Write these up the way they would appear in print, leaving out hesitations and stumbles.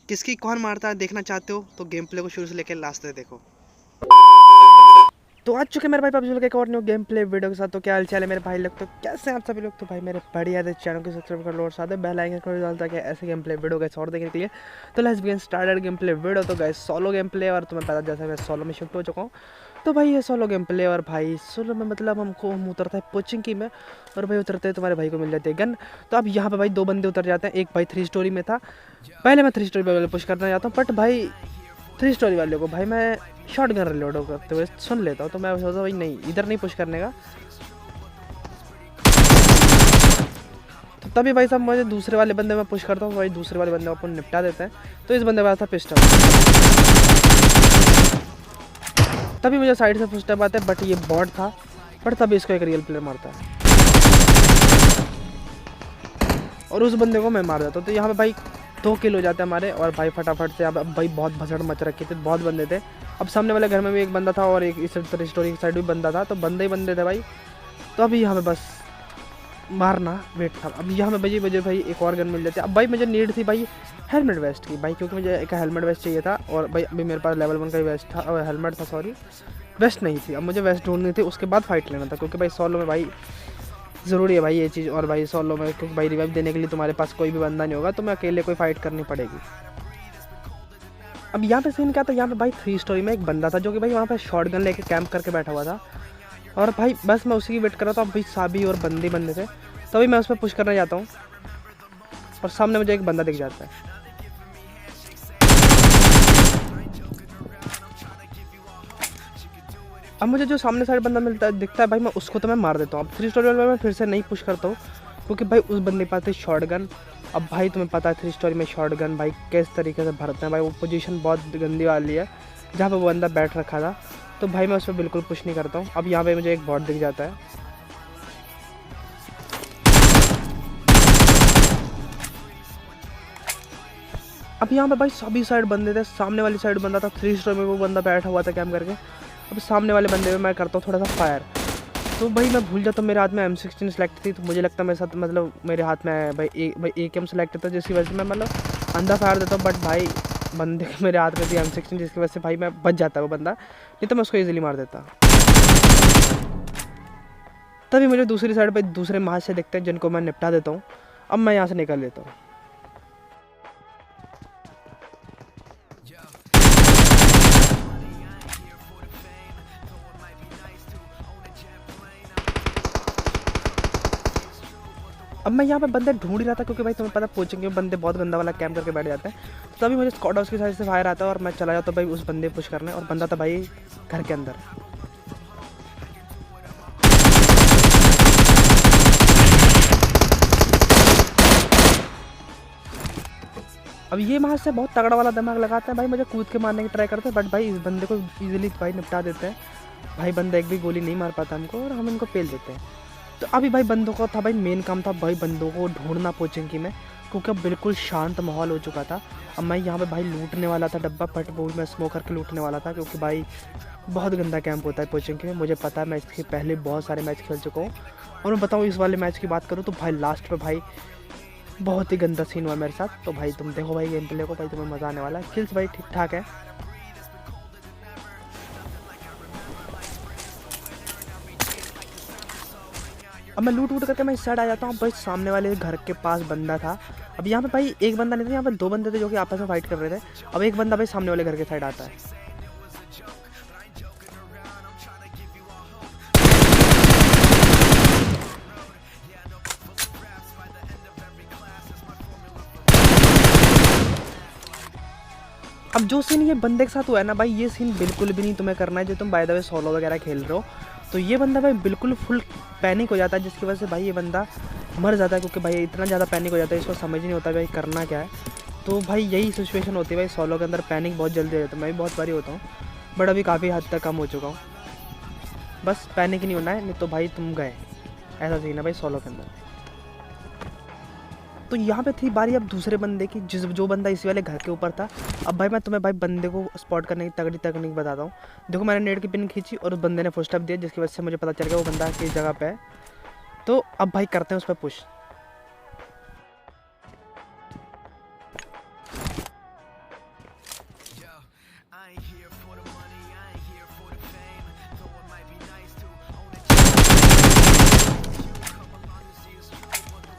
किसकी कौन मारता है देखना चाहते हो तो गेम प्ले को शुरू से लेकर लास्ट तक देखो। तो आ चुके मेरे भाई पबजी के एक और न्यू गेम प्ले वीडियो के साथ। तो क्या हाल चाल है मेरे भाई लोग, तो कैसे हैं आप सभी लोग। तो भाई मेरे बढ़िया है, चैनल को सब्सक्राइब कर लो और साथ में बेल आइकन को डालता है ऐसे गेम प्ले वीडियो गैस और देखने के लिए। तो let's begin started game play video. तो गैस सोलो गेम प्ले, और तुम्हें पता जैसे मैं सोलो में शिफ्ट हो चुका हूँ। तो भाई ये सोलो गेम प्ले, और भाई सोलो में मतलब हम उतरता है कोचिंग की में, और भाई उतरते हैं तुम्हारे भाई को मिल जाती है गन। तो अब यहाँ पे भाई 2 बंदे उतर जाते हैं। एक भाई 3 स्टोरी में था, पहले मैं 3 स्टोरी पे पुश करना चाहता हूँ, बट भाई 3 स्टोरी वाले को भाई मैं शॉर्ट गन रिलोड करते हुए सुन लेता हूँ। तो मैं सोचता भाई नहीं, इधर नहीं पुश करने का। तो तभी भाई साहब मुझे दूसरे वाले बंदे में पुश करता हूँ, भाई दूसरे वाले बंदे को अपन निपटा देते हैं। तो इस बंदे के पास था पिस्टल, तभी मुझे साइड से फुटस्टेप आते हैं, बट ये बॉट था। बट तभी इसको एक रियल प्लेयर मारता है और उस बंदे को मैं मार देता हूँ। तो यहाँ पे भाई 2 किल हो जाते हैं हमारे, और भाई फटाफट से। अब भाई बहुत भसड़ मच रखी थी, बहुत बंदे थे। अब सामने वाले घर में भी एक बंदा था, और एक इस स्टोरी की साइड भी बंदा था, तो बंदे ही बंदे थे भाई। तो अभी यहाँ पे बस मारना वेट था। अब यहाँ पे मुझे भाई एक और गन मिल जाती है। अब भाई मुझे नीड थी भाई हेलमेट वेस्ट की भाई, क्योंकि मुझे एक हेलमेट वेस्ट चाहिए था, और भाई अभी मेरे पास लेवल 1 का ही वेस्ट था, और हेलमेट था, सॉरी वेस्ट नहीं थी। अब मुझे वेस्ट ढूंढनी थी, उसके बाद फाइट लेना था, क्योंकि भाई सोलो में भाई ज़रूरी है भाई ये चीज़। और भाई सोलो में क्योंकि भाई रिवाइव देने के लिए तुम्हारे पास कोई भी बंदा नहीं होगा, तो मैं अकेले कोई फाइट करनी पड़ेगी। अब यहाँ पे सीन क्या था, यहाँ पे भाई 3 स्टोरी में एक बंदा था जो कि भाई वहाँ पे शॉर्ट गन लेके कैंप करके बैठा हुआ था, और भाई बस मैं उसी की वेट कर रहा था। अब भाई साबी और बंदे थे, तभी मैं उस पर पुश करने जाता हूँ, और सामने मुझे एक बंदा दिख जाता है। अब मुझे जो सामने साइड बंदा मिलता है दिखता है भाई, मैं उसको तो मैं मार देता हूँ। अब 3 स्टोरी में मैं फिर से नहीं पुश करता हूँ, क्योंकि भाई उस बंदे के पास थी शॉर्ट गन। अब भाई तुम्हें पता है 3 स्टोरी में शॉर्ट गन भाई किस तरीके से भरते हैं भाई। वो पोजीशन बहुत गंदी वाली है जहाँ पे वो बंदा बैठ रखा था, तो भाई मैं उस पर बिल्कुल पुश नहीं करता हूँ। अब यहाँ पे मुझे एक बॉट दिख जाता है। अब यहाँ पे भाई सभी साइड बंदे थे, सामने वाली साइड बंदा था, 3 स्टोरी में वो बंदा बैठा हुआ था कैम करके। अब सामने वाले बंदे में मैं करता हूँ थोड़ा सा फायर, तो भाई मैं भूल जाता हूँ मेरे हाथ में M16 सेलेक्ट थी, तो मुझे लगता है मेरे साथ मतलब मेरे हाथ में भाई AKM सेलेक्ट था, जिसकी वजह से मैं मतलब अंधा फायर देता हूँ। बट भाई बंदे मेरे हाथ में थी M16, जिसकी वजह से भाई मैं बच जाता वो बंदा, नहीं तो मैं उसको ईजिली मार देता। तभी मुझे दूसरी साइड पर दूसरे महाज से दिखते हैं, जिनको मैं निपटा देता हूँ। अब मैं यहाँ से निकल लेता हूँ। अब मैं यहाँ पे बंदे ढूंढ ही रहा था, क्योंकि भाई तुम्हें पता कोचिंग के बंदे बहुत गंदा वाला कैंप करके बैठ जाते हैं। तो तभी मुझे स्क्वाड हाउस की साइड से फायर आता है, और मैं चला जाता भाई उस बंदे पुश करने, और बंदा था भाई घर के अंदर। अब ये वहाँ से बहुत तगड़ा वाला दिमाग लगाते हैं भाई, मुझे कूद के मारने की ट्राई करते हैं, बट भाई इस बंदे को ईजिली भाई निपटा देते हैं। भाई बंदा एक भी गोली नहीं मार पाता हमको, और हम इनको पेल देते हैं। तो अभी भाई बंदों का था भाई मेन काम था भाई बंदों को ढूंढना कोचिंग की में, क्योंकि अब बिल्कुल शांत माहौल हो चुका था। अब मैं यहाँ पे भाई लूटने वाला था डब्बा, बट वो मैं स्मोक करके लूटने वाला था, क्योंकि भाई बहुत गंदा कैंप होता है कोचिंग की में। मुझे पता है, मैं इसके पहले बहुत सारे मैच खेल चुका हूँ, और मैं बताऊँ इस वाले मैच की बात करूँ तो भाई लास्ट पे भाई बहुत ही गंदा सीन हुआ मेरे साथ। तो भाई तुम देखो भाई गेम प्ले को, भाई तुम्हें मज़ा आने वाला है। किल्स भाई ठीक ठाक है। अब मैं लूट करके मैं इस साइड आ जाता हूँ। भाई सामने वाले घर के पास बंदा था। अब यहाँ पे भाई एक बंदा नहीं था, यहाँ पे 2 बंदे थे जो कि आपस में फाइट कर रहे थे। अब एक बंदा भाई सामने वाले घर के साइड आता है। अब जो सीन ये बंदे के साथ हुआ है ना भाई, ये सीन बिल्कुल भी नहीं तुम्हें करना है जो तुम बाय द वे सोलो वगैरह खेल रहे हो। तो ये बंदा भाई बिल्कुल फुल पैनिक हो जाता है, जिसकी वजह से भाई ये बंदा मर जाता है, क्योंकि भाई इतना ज़्यादा पैनिक हो जाता है, इसको समझ नहीं होता भाई करना क्या है। तो भाई यही सिचुएशन होती है भाई सोलो के अंदर, पैनिक बहुत जल्दी हो जाता है। मैं भी बहुत बारी होता हूँ, बट अभी काफ़ी हद तक कम हो चुका हूँ। बस पैनिक नहीं होना है, नहीं तो भाई तुम गए। ऐसा सीन है भाई सोलो के अंदर। तो यहाँ पे थी बारी अब दूसरे बंदे की, जो बंदा इसी वाले घर के ऊपर था। अब भाई मैं तुम्हें भाई बंदे को स्पॉट करने की तगड़ी तकनीक बताता हूँ। देखो मैंने नेट की पिन खींची, और उस बंदे ने फुटस्टेप दिया, जिसकी वजह से मुझे पता चल गया वो बंदा किस जगह पे है। तो अब भाई करते हैं उस पर पुश।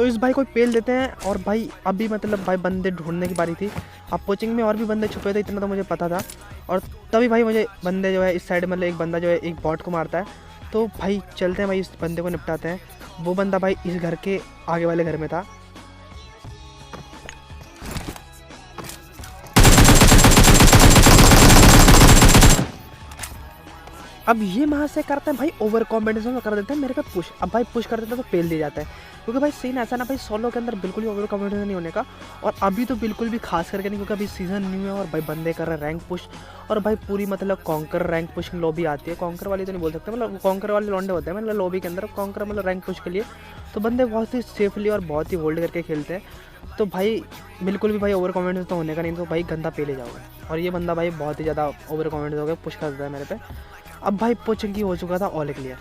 तो इस भाई को पेल देते हैं। और भाई अभी मतलब भाई बंदे ढूंढने की बारी थी। अब कोचिंग में और भी बंदे छुपे थे, इतना तो मुझे पता था। और तभी भाई मुझे बंदे जो है इस साइड मतलब एक बंदा जो है एक बॉट को मारता है। तो भाई चलते हैं भाई इस बंदे को निपटाते हैं। वो बंदा भाई इस घर के आगे वाले घर में था। अब ये वहाँ से करते हैं भाई ओवर कॉम्पिटिशन में कर देते हैं मेरे पे पुश। अब भाई पुश कर देते हैं तो पेल दिया जाता है, क्योंकि भाई सीन ऐसा ना भाई सोलो के अंदर बिल्कुल भी ओवर कॉम्पिटिशन नहीं होने का। और अभी तो बिल्कुल भी खास करके नहीं, क्योंकि अभी सीजन न्यू है और भाई बंदे कर रहे हैं रैंक पुश। और भाई पूरी मतलब कॉन्कर रैंक पुश लॉबी आती है। कॉन्कर वाली तो नहीं बोल सकते, मतलब कॉन्कर वाले लौंडे होते हैं मतलब लॉबी के अंदर। कॉन्कर मतलब रैंक पुश के लिए तो बंदे बहुत ही सेफली और बहुत ही होल्ड करके खेलते हैं। तो भाई बिल्कुल भी भाई ओवर कॉन्फिडेंस तो होने का नहीं, तो भाई गंदा पेले जाओगे। और ये बंदा भाई बहुत ही ज़्यादा ओवर कॉन्फिडेंस हो गया, पुश कर देता है मेरे पे। अब भाई पोचिंग की हो चुका था ऑल क्लियर।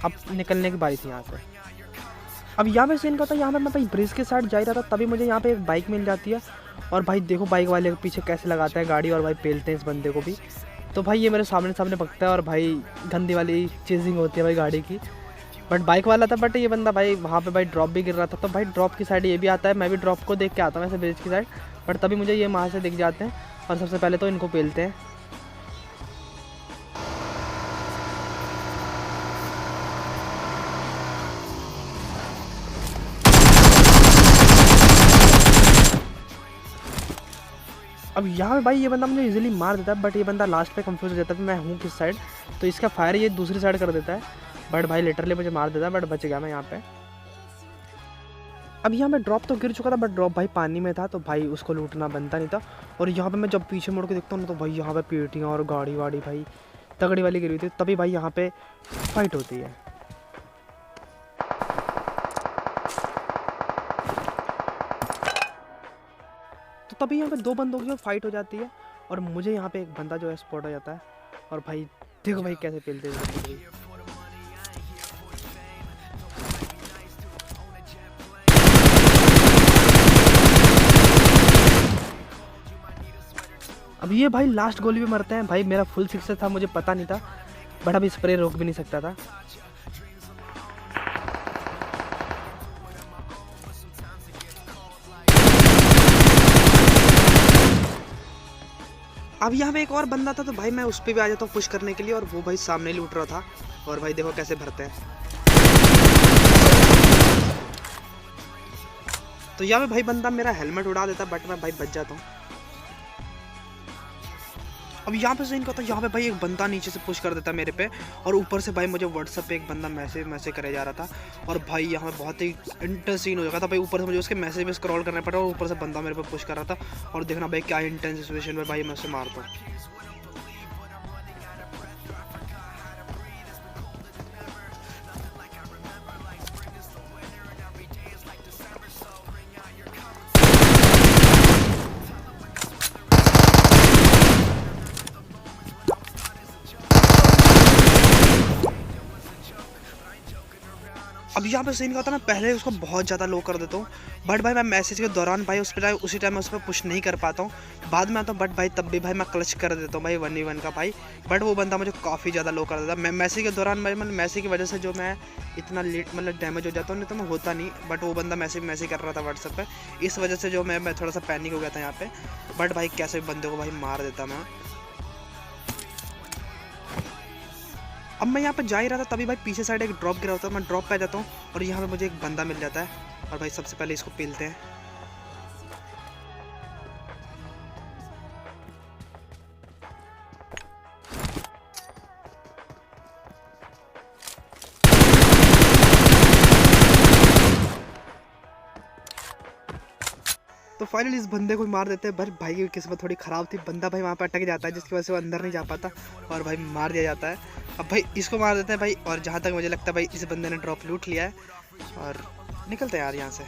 अब निकलने की बारी थी यहाँ से। अब यहाँ पे सीन का था, यहाँ पे मैं भाई ब्रिज के साइड जा रहा था, तभी मुझे यहाँ पे एक बाइक मिल जाती है। और भाई देखो बाइक वाले के पीछे कैसे लगाता है गाड़ी, और भाई पेलते हैं इस बंदे को भी। तो भाई ये मेरे सामने सामने भगता है और भाई गंदी वाली चेजिंग होती है भाई गाड़ी की। बट बाइक वाला था, बट ये बंदा भाई वहाँ पे भाई ड्रॉप भी गिर रहा था। तो भाई ड्रॉप की साइड ये भी आता है, मैं भी ड्रॉप को देख के आता हूँ ऐसे ब्रिज की साइड। बट तभी मुझे ये वहाँ से दिख जाते हैं और सबसे पहले तो इनको पेलते हैं। अब यहाँ पे भाई ये बंदा मुझे इजीली मार देता है, बट ये बंदा लास्ट पे कंफ्यूज हो जाता है कि मैं हूँ किस साइड। तो इसका फायर ये दूसरी साइड कर देता है, बट भाई लिटरली मुझे मार देता है, बट बच गया मैं यहाँ पे। अब यहाँ पे ड्रॉप तो गिर चुका था, बट ड्रॉप भाई पानी में था, तो भाई उसको लूटना बनता नहीं था। और यहाँ पे मैं जब पीछे मुड़ के देखता हूँ ना, तो भाई यहाँ पे पेटियाँ और गाड़ी वाड़ी भाई तगड़ी वाली गिरी हुई थी। तभी भाई यहाँ पे फाइट होती है। तो तभी यहाँ पे दो बंदों की फाइट हो जाती है, और मुझे यहाँ पे एक बंदा जो है स्पॉट हो जाता है। और भाई देखो भाई कैसे पेलते हैं। अब ये भाई लास्ट गोली भी मरते हैं। भाई मेरा फुल सिक्सर था, मुझे पता नहीं था, बट अभी स्प्रे रोक भी नहीं सकता था। अब यहाँ पे एक और बंदा था, तो भाई मैं उस पर भी आ जाता हूँ पुश करने के लिए, और वो भाई सामने लूट रहा था। और भाई देखो कैसे भरते हैं। तो यहाँ पे भाई बंदा मेरा हेलमेट उड़ा देता, बट मैं भाई बच जाता हूँ। अब यहाँ पे सीन का था, यहाँ पे भाई एक बंदा नीचे से पुश कर देता मेरे पे, और ऊपर से भाई मुझे व्हाट्सएप पे एक बंदा मैसेज करे जा रहा था। और भाई यहाँ पे बहुत ही इंटेंस सीन हो जाता था भाई। ऊपर से मुझे उसके मैसेज पे स्क्रॉल करना पड़ा, और ऊपर से बंदा मेरे पे पुश कर रहा था। और देखना भाई क्या इंटेंस सिचुएशन में भाई मैं उसे मारता हूँ। अब यहाँ पे सीन का होता है, मैं पहले उसको बहुत ज़्यादा लो कर देता हूँ, बट भाई मैं मैसेज के दौरान भाई उसी टाइम मैं उस पर पुश नहीं कर पाता हूँ। बाद में आता हूँ, बट भाई तब भी भाई मैं क्लच कर देता हूँ भाई 1v1 का भाई। बट वो बंदा मुझे काफ़ी ज़्यादा लो कर देता है। मैं मैसेज के दौरान भाई मतलब मैसेज की वजह से जो मैं इतना लेट मतलब डैमेज हो जाता हूँ, नहीं तो मैं होता नहीं। बट वो बंदा मैसेज कर रहा था व्हाट्सएप पर, इस वजह से जो मैं थोड़ा सा पैनिक हो गया था यहाँ पर। बट भाई कैसे बंदे को भाई मार देता मैं। अब मैं यहाँ पे जा ही रहा था, तभी भाई पीछे साइड एक ड्रॉप गिरा होता है। मैं ड्रॉप पे आ जाता हूँ, और यहाँ पे मुझे एक बंदा मिल जाता है। और भाई सबसे पहले इसको पेलते हैं। तो फाइनली इस बंदे को मार देते हैं। भाई भाई की किस्मत थोड़ी ख़राब थी, बंदा भाई वहाँ पे अटक जाता है, जिसकी वजह से वो अंदर नहीं जा पाता, और भाई मार दिया जाता है। अब भाई इसको मार देते हैं भाई, और जहाँ तक मुझे लगता है भाई इस बंदे ने ड्रॉप लूट लिया है, और निकलते हैं यार यहाँ से।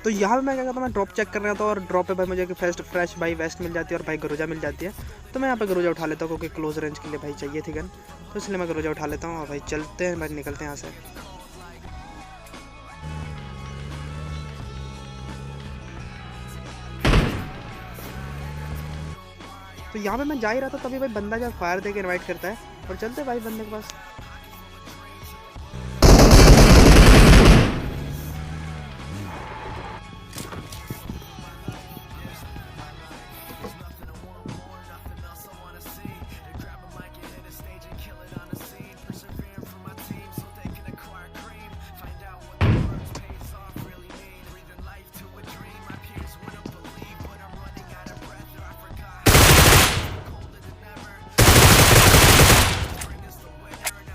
तो यहाँ पे मैं क्या करता हूँ, मैं ड्रॉप चेक कर रहा था, और ड्रॉप पे भाई मुझे फ्रेश भाई वेस्ट मिल जाती है, और भाई गरोजा मिल जाती है। तो मैं यहाँ पे गरोजा उठा लेता हूँ, क्योंकि क्लोज रेंज के लिए भाई चाहिए थी गन, तो इसलिए मैं गरोजा उठा लेता हूँ। और भाई चलते हैं, भाई निकलते हैं यहाँ से। तो यहाँ पे मैं जा ही रहा था, तभी भाई बंदा जब फायर दे के इन्वाइट करता है, और चलते भाई बंदे के पास।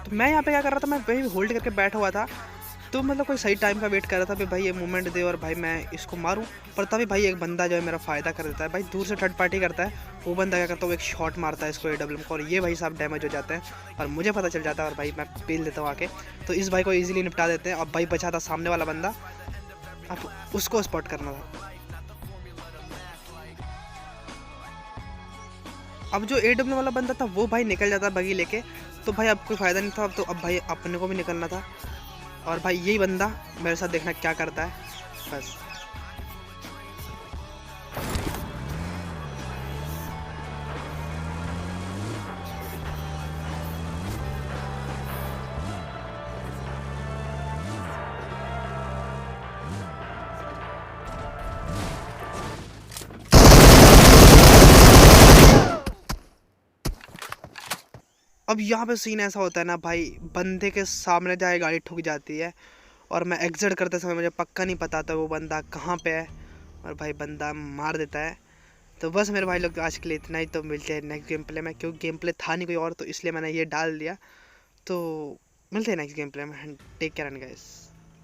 तो मैं यहाँ पे क्या कर रहा था, मैं वही होल्ड करके बैठा हुआ था। तो मतलब कोई सही टाइम का वेट कर रहा था भाई ये मूवमेंट दे और भाई मैं इसको मारूं। पर तभी भाई एक बंदा जो है मेरा फ़ायदा कर देता है भाई, दूर से थर्ड पार्टी करता है। वो बंदा क्या करता है, वो एक शॉट मारता है इसको AWM को, और ये भाई साहब डैमेज हो जाते हैं और मुझे पता चल जाता है और भाई मैं पेल देता हूँ आके। तो इस भाई को ईजिली निपटा देते हैं। अब भाई बचा था सामने वाला बंदा, अब उसको स्पॉट करना था। अब जो AWM वाला बंदा था वो भाई निकल जाता बगी लेके, तो भाई अब कोई फ़ायदा नहीं था। अब तो अब भाई अपने को भी निकलना था। और भाई यही बंदा मेरे साथ देखना क्या करता है बस। अब यहाँ पे सीन ऐसा होता है ना भाई, बंदे के सामने जाए गाड़ी ठुक जाती है और मैं एग्जिट करते समय मुझे पक्का नहीं पता था वो बंदा कहाँ पे है, और भाई बंदा मार देता है। तो बस मेरे भाई लोग आज के लिए इतना ही। तो मिलते हैं नेक्स्ट गेम प्ले में, क्योंकि गेम प्ले था नहीं कोई और, तो इसलिए मैंने ये डाल दिया। तो मिलते हैं नेक्स्ट गेम प्ले में। Take care and guys.